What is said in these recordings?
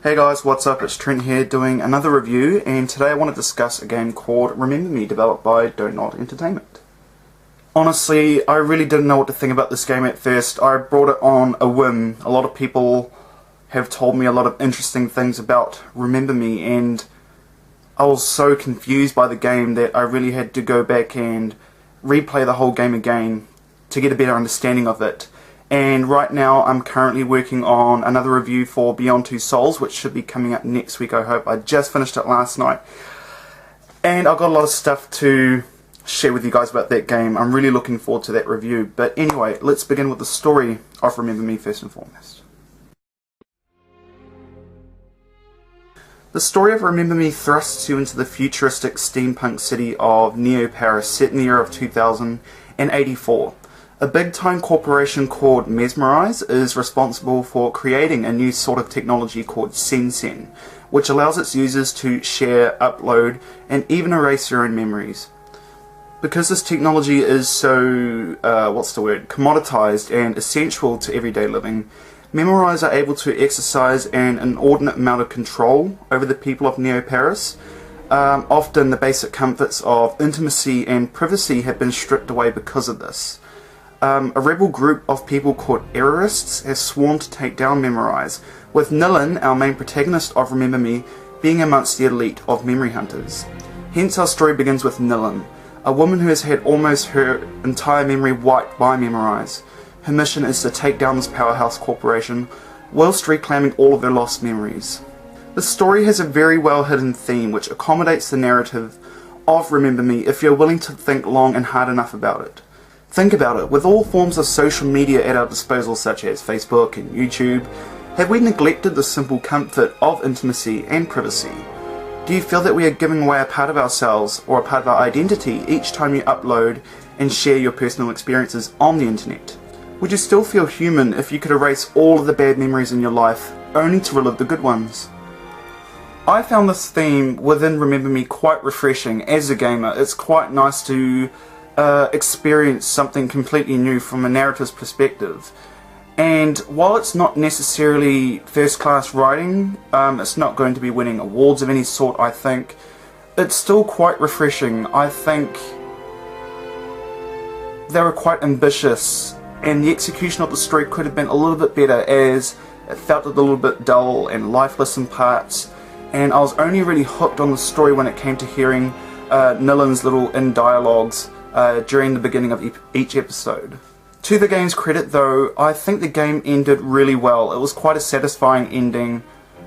Hey guys, what's up? It's Trent here doing another review, and today I want to discuss a game called Remember Me, developed by Dontnod Entertainment. Honestly, I really didn't know what to think about this game at first. I brought it on a whim. A lot of people have told me a lot of interesting things about Remember Me, and I was so confused by the game that I really had to go back and replay the whole game again to get a better understanding of it. And right now I'm currently working on another review for Beyond Two Souls, which should be coming up next week, I hope. I just finished it last night, and I've got a lot of stuff to share with you guys about that game. I'm really looking forward to that review. But anyway, let's begin with the story of Remember Me first and foremost. The story of Remember Me thrusts you into the futuristic steampunk city of Paris, set in the year of 2084. A big-time corporation called Mesmerize is responsible for creating a new sort of technology called Sen, which allows its users to share, upload, and even erase their own memories. Because this technology is so, commoditized and essential to everyday living, Mesmerize are able to exercise an inordinate amount of control over the people of Paris. Often the basic comforts of intimacy and privacy have been stripped away because of this. A rebel group of people called terrorists has sworn to take down Mesmerize, with Nilin, our main protagonist of Remember Me, being amongst the elite of memory hunters. Hence our story begins with Nilin, a woman who has had almost her entire memory wiped by Mesmerize. Her mission is to take down this powerhouse corporation, whilst reclaiming all of her lost memories. The story has a very well hidden theme which accommodates the narrative of Remember Me if you're willing to think long and hard enough about it. Think about it, with all forms of social media at our disposal such as Facebook and YouTube, have we neglected the simple comfort of intimacy and privacy? Do you feel that we are giving away a part of ourselves or a part of our identity each time you upload and share your personal experiences on the internet? Would you still feel human if you could erase all of the bad memories in your life, only to relive the good ones? I found this theme within Remember Me quite refreshing as a gamer. It's quite nice to experience something completely new from a narrative's perspective. And while it's not necessarily first-class writing, it's not going to be winning awards of any sort, I think, it's still quite refreshing. I think they were quite ambitious, and the execution of the story could have been a little bit better, as it felt a little bit dull and lifeless in parts, and I was only really hooked on the story when it came to hearing Nilin's little in-dialogues during the beginning of each episode. To the game's credit though, I think the game ended really well. It was quite a satisfying ending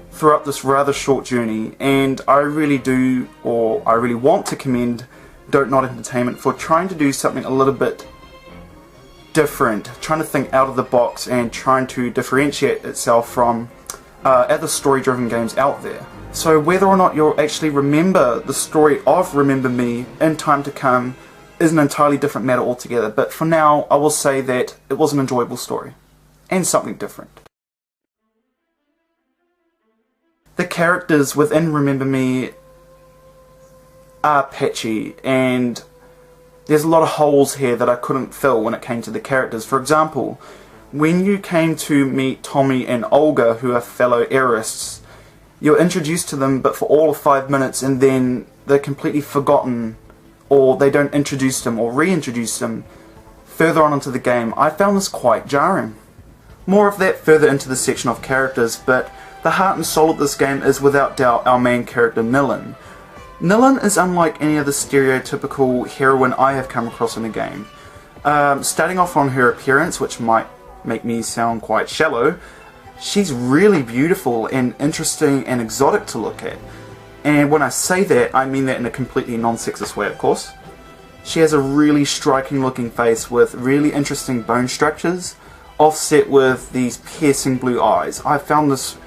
throughout this rather short journey, and I really want to commend Dontnod Entertainment for trying to do something a little bit different, trying to think out of the box and trying to differentiate itself from other story-driven games out there. So whether or not you'll actually remember the story of Remember Me in time to come is an entirely different matter altogether, but for now I will say that it was an enjoyable story and something different. The characters within Remember Me are patchy, and there's a lot of holes here that I couldn't fill when it came to the characters. For example, when you came to meet Tommy and Olga, who are fellow heirists, you're introduced to them but for all of 5 minutes, and then they're completely forgotten, or they don't introduce them or reintroduce them further on into the game. I found this quite jarring. More of that further into the section of characters, but the heart and soul of this game is without doubt our main character Nilin. Nilin is unlike any other stereotypical heroine I have come across in a game. Starting off on her appearance, which might make me sound quite shallow, she's really beautiful and interesting and exotic to look at. And when I say that, I mean that in a completely non-sexist way, of course. She has a really striking looking face with really interesting bone structures, offset with these piercing blue eyes. I found this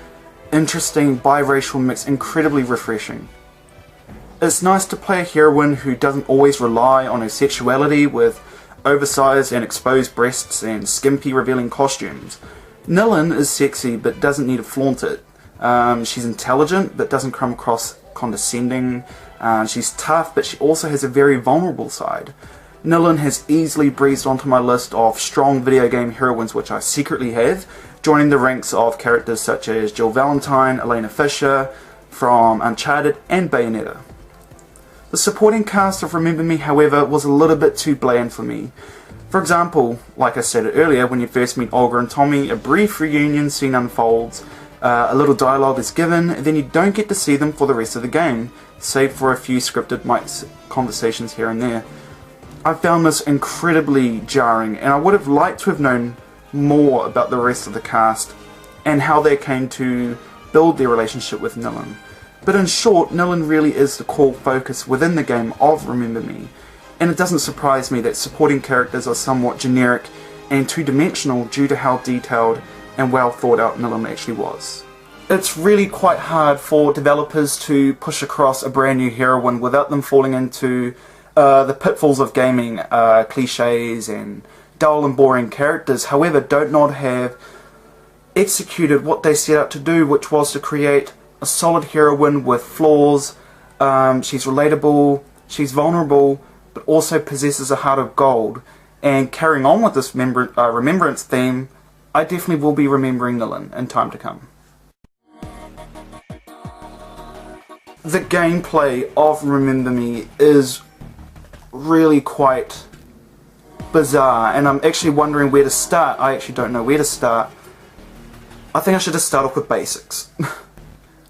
interesting biracial mix incredibly refreshing. It's nice to play a heroine who doesn't always rely on her sexuality with oversized and exposed breasts and skimpy revealing costumes. Nilin is sexy but doesn't need to flaunt it. She's intelligent but doesn't come across condescending. She's tough, but she also has a very vulnerable side. Nilin has easily breezed onto my list of strong video game heroines, which I secretly have, joining the ranks of characters such as Jill Valentine, Elena Fisher from Uncharted and Bayonetta. The supporting cast of Remember Me, however, was a little bit too bland for me. For example, like I said earlier, when you first meet Olga and Tommy, a brief reunion scene unfolds, a little dialogue is given, and then you don't get to see them for the rest of the game, save for a few scripted conversations here and there. I found this incredibly jarring, and I would have liked to have known more about the rest of the cast and how they came to build their relationship with Nilin. But in short, Nilin really is the core focus within the game of Remember Me, and it doesn't surprise me that supporting characters are somewhat generic and two-dimensional due to how detailed and well thought out Nilin actually was. It's really quite hard for developers to push across a brand new heroine without them falling into the pitfalls of gaming, cliches and dull and boring characters. However, Dontnod have executed what they set out to do, which was to create a solid heroine with flaws. She's relatable, she's vulnerable, but also possesses a heart of gold. And carrying on with this remembrance theme, I definitely will be remembering Nilin in time to come. The gameplay of Remember Me is really quite bizarre, and I'm actually wondering where to start. I actually don't know where to start. I think I should just start off with basics.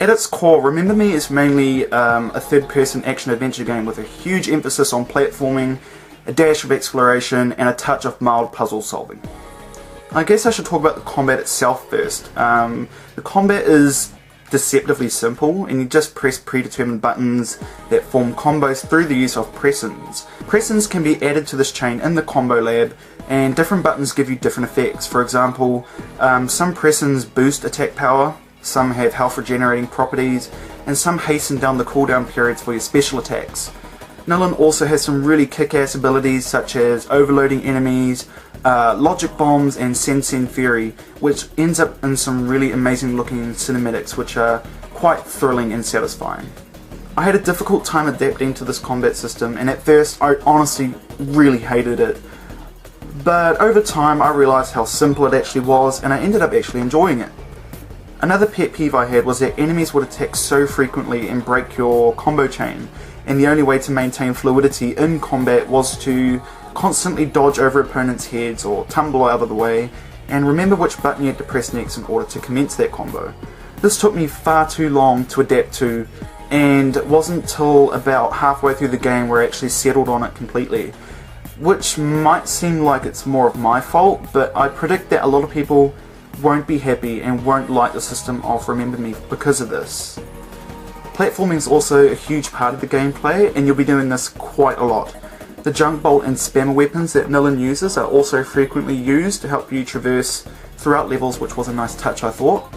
At its core, Remember Me is mainly a third-person action-adventure game with a huge emphasis on platforming, a dash of exploration, and a touch of mild puzzle solving. I guess I should talk about the combat itself first. The combat is deceptively simple, and you just press predetermined buttons that form combos through the use of pressins. Pressins can be added to this chain in the combo lab, and different buttons give you different effects. For example, some pressins boost attack power, some have health regenerating properties, and some hasten down the cooldown periods for your special attacks. Nilin also has some really kick-ass abilities such as overloading enemies, logic bombs, and Sensen Fury, which ends up in some really amazing looking cinematics which are quite thrilling and satisfying. I had a difficult time adapting to this combat system, and at first I honestly really hated it. But over time I realised how simple it actually was, and I ended up actually enjoying it. Another pet peeve I had was that enemies would attack so frequently and break your combo chain, and the only way to maintain fluidity in combat was to constantly dodge over opponents' heads or tumble out of the way, and remember which button you had to press next in order to commence that combo. This took me far too long to adapt to, and it wasn't until about halfway through the game where I actually settled on it completely. Which might seem like it's more of my fault, but I predict that a lot of people won't be happy and won't like the system of Remember Me because of this. Platforming is also a huge part of the gameplay, and you'll be doing this quite a lot. The junk bolt and spammer weapons that Nilin uses are also frequently used to help you traverse throughout levels, which was a nice touch, I thought.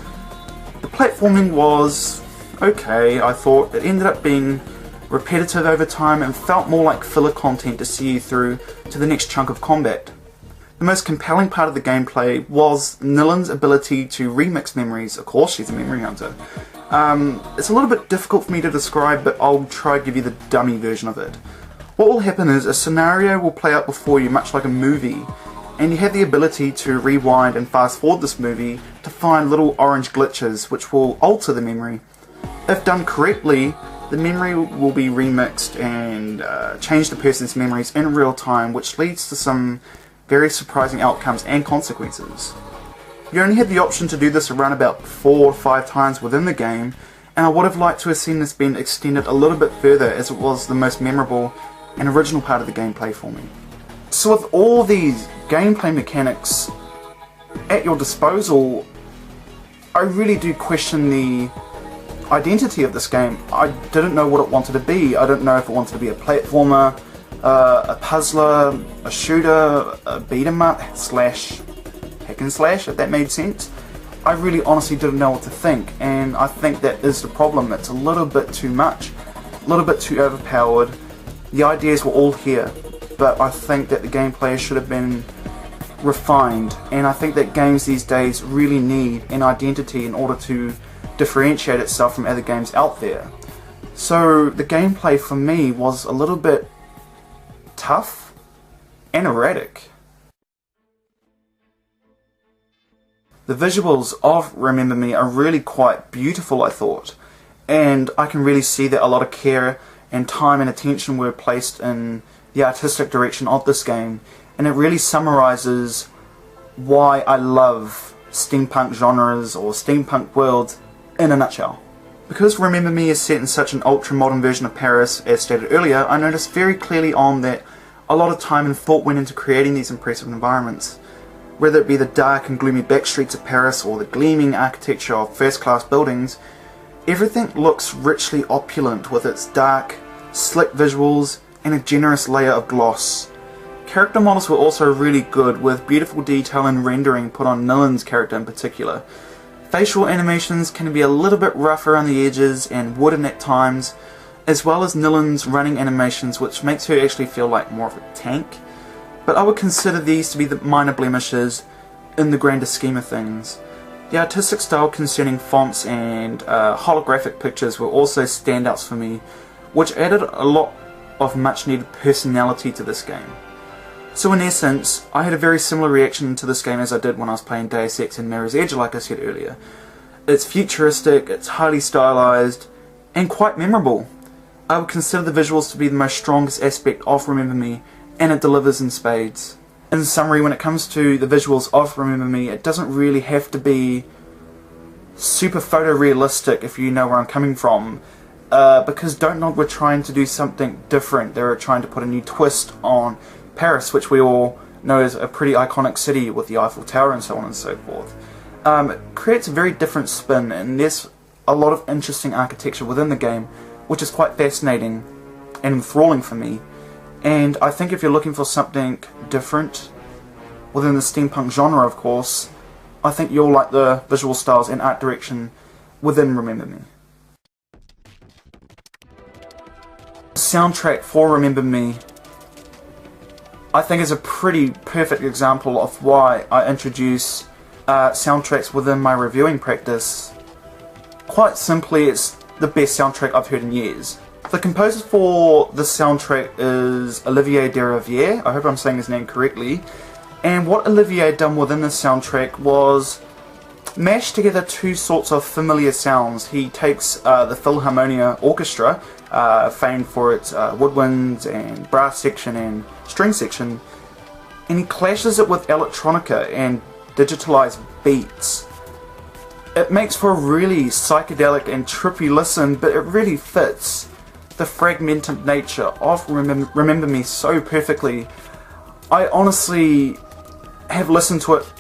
The platforming was okay, I thought. It ended up being repetitive over time and felt more like filler content to see you through to the next chunk of combat. The most compelling part of the gameplay was Nilin's ability to remix memories. Of course, she's a memory hunter. It's a little bit difficult for me to describe, but I'll try to give you the dummy version of it. What will happen is a scenario will play out before you, much like a movie, and you have the ability to rewind and fast forward this movie to find little orange glitches which will alter the memory. If done correctly, the memory will be remixed and change the person's memories in real time, which leads to some very surprising outcomes and consequences. You only have the option to do this around about 4 or 5 times within the game, and I would have liked to have seen this being extended a little bit further, as it was the most memorable and original part of the gameplay for me. So with all these gameplay mechanics at your disposal, I really do question the identity of this game. I didn't know what it wanted to be. I didn't know if it wanted to be a platformer, a puzzler, a shooter, a beat 'em up slash hack and slash, if that made sense. I really honestly didn't know what to think, and I think that is the problem. It's a little bit too much, a little bit too overpowered. The ideas were all here, but I think that the gameplay should have been refined, and I think that games these days really need an identity in order to differentiate itself from other games out there. So the gameplay for me was a little bit tough and erratic. The visuals of Remember Me are really quite beautiful, I thought, and I can really see that a lot of care and time and attention were placed in the artistic direction of this game, and it really summarises why I love steampunk genres or steampunk worlds in a nutshell. Because Remember Me is set in such an ultra-modern version of Paris, as stated earlier, I noticed very clearly on that a lot of time and thought went into creating these impressive environments. Whether it be the dark and gloomy back streets of Paris or the gleaming architecture of first-class buildings, everything looks richly opulent with its dark, slick visuals and a generous layer of gloss. Character models were also really good, with beautiful detail and rendering put on Nilin's character in particular. Facial animations can be a little bit rough around the edges and wooden at times, as well as Nilin's running animations, which makes her actually feel like more of a tank. But I would consider these to be the minor blemishes in the grander scheme of things. The artistic style concerning fonts and holographic pictures were also standouts for me, which added a lot of much needed personality to this game. So in essence, I had a very similar reaction to this game as I did when I was playing Deus Ex and Mirror's Edge, like I said earlier. It's futuristic, it's highly stylized, and quite memorable. I would consider the visuals to be the most strongest aspect of Remember Me, and it delivers in spades. In summary, when it comes to the visuals of Remember Me, it doesn't really have to be super photorealistic, if you know where I'm coming from, because Dontnod were trying to do something different. They were trying to put a new twist on Paris, which we all know is a pretty iconic city with the Eiffel Tower and so on and so forth. It creates a very different spin, and there's a lot of interesting architecture within the game, which is quite fascinating and enthralling for me. And I think if you're looking for something different within the steampunk genre, of course, I think you'll like the visual styles and art direction within Remember Me. The soundtrack for Remember Me, I think, is a pretty perfect example of why I introduce soundtracks within my reviewing practice. Quite simply, it's the best soundtrack I've heard in years. The composer for the soundtrack is Olivier Derivier. I hope I'm saying his name correctly. And what Olivier done within the soundtrack was mash together two sorts of familiar sounds. He takes the Philharmonia Orchestra, famed for its woodwinds and brass section and string section, and he clashes it with electronica and digitalized beats. It makes for a really psychedelic and trippy listen, but it really fits the fragmented nature of Remember Me so perfectly. I honestly have listened to it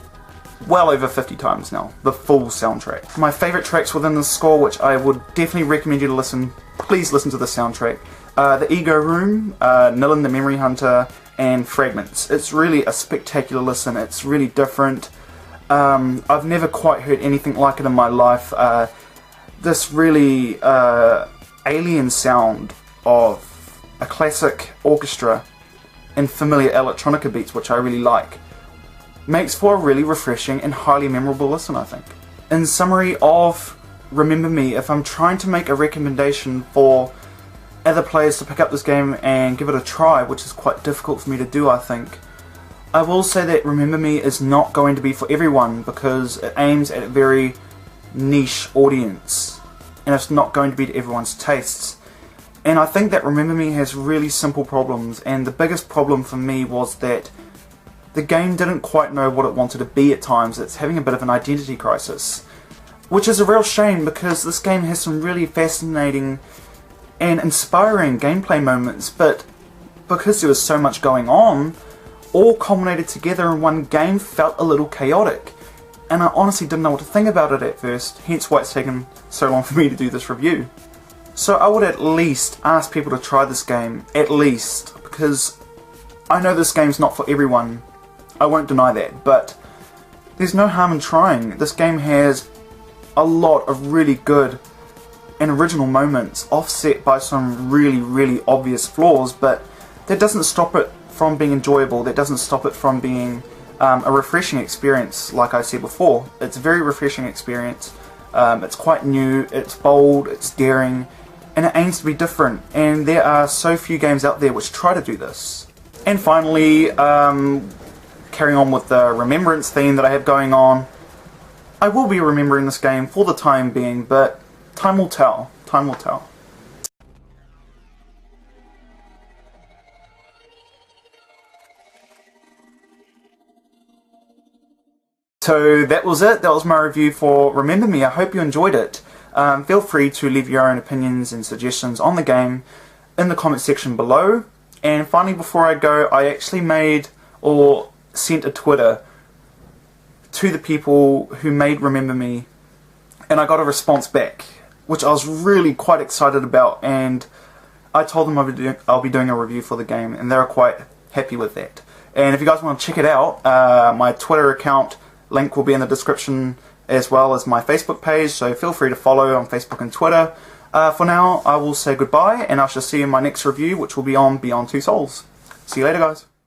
well over 50 times now, the full soundtrack. My favourite tracks within the score, which I would definitely recommend you to listen, please listen to the soundtrack. The Ego Room, Nilin the Memory Hunter, and Fragments. It's really a spectacular listen, it's really different. I've never quite heard anything like it in my life. This really alien sound of a classic orchestra and familiar electronica beats, which I really like, makes for a really refreshing and highly memorable listen, I think. In summary of Remember Me, if I'm trying to make a recommendation for other players to pick up this game and give it a try, which is quite difficult for me to do, I think, I will say that Remember Me is not going to be for everyone, because it aims at a very niche audience, and it's not going to be to everyone's tastes. And I think that Remember Me has really simple problems, and the biggest problem for me was that the game didn't quite know what it wanted to be at times. It's having a bit of an identity crisis, which is a real shame, because this game has some really fascinating and inspiring gameplay moments, but because there was so much going on, all culminated together in one game, felt a little chaotic, and I honestly didn't know what to think about it at first, hence why it's taken so long for me to do this review. So I would at least ask people to try this game, at least, because I know this game's not for everyone, I won't deny that, but there's no harm in trying. This game has a lot of really good and original moments, offset by some really obvious flaws, but that doesn't stop it from being enjoyable, that doesn't stop it from being a refreshing experience. Like I said before, it's a very refreshing experience. It's quite new, it's bold, it's daring, and it aims to be different, and there are so few games out there which try to do this. And finally, carrying on with the remembrance theme that I have going on, I will be remembering this game for the time being, but time will tell. Time will tell. So that was it. That was my review for Remember Me. I hope you enjoyed it. Feel free to leave your own opinions and suggestions on the game in the comment section below. And finally, before I go, I actually made or sent a Twitter to the people who made Remember Me, and I got a response back, which I was really quite excited about, and I told them I'll be doing a review for the game, and they were quite happy with that. And if you guys want to check it out, my Twitter account link will be in the description, as well as my Facebook page, so feel free to follow on Facebook and Twitter. For now, I will say goodbye, and I shall see you in my next review, which will be on Beyond Two Souls. See you later, guys.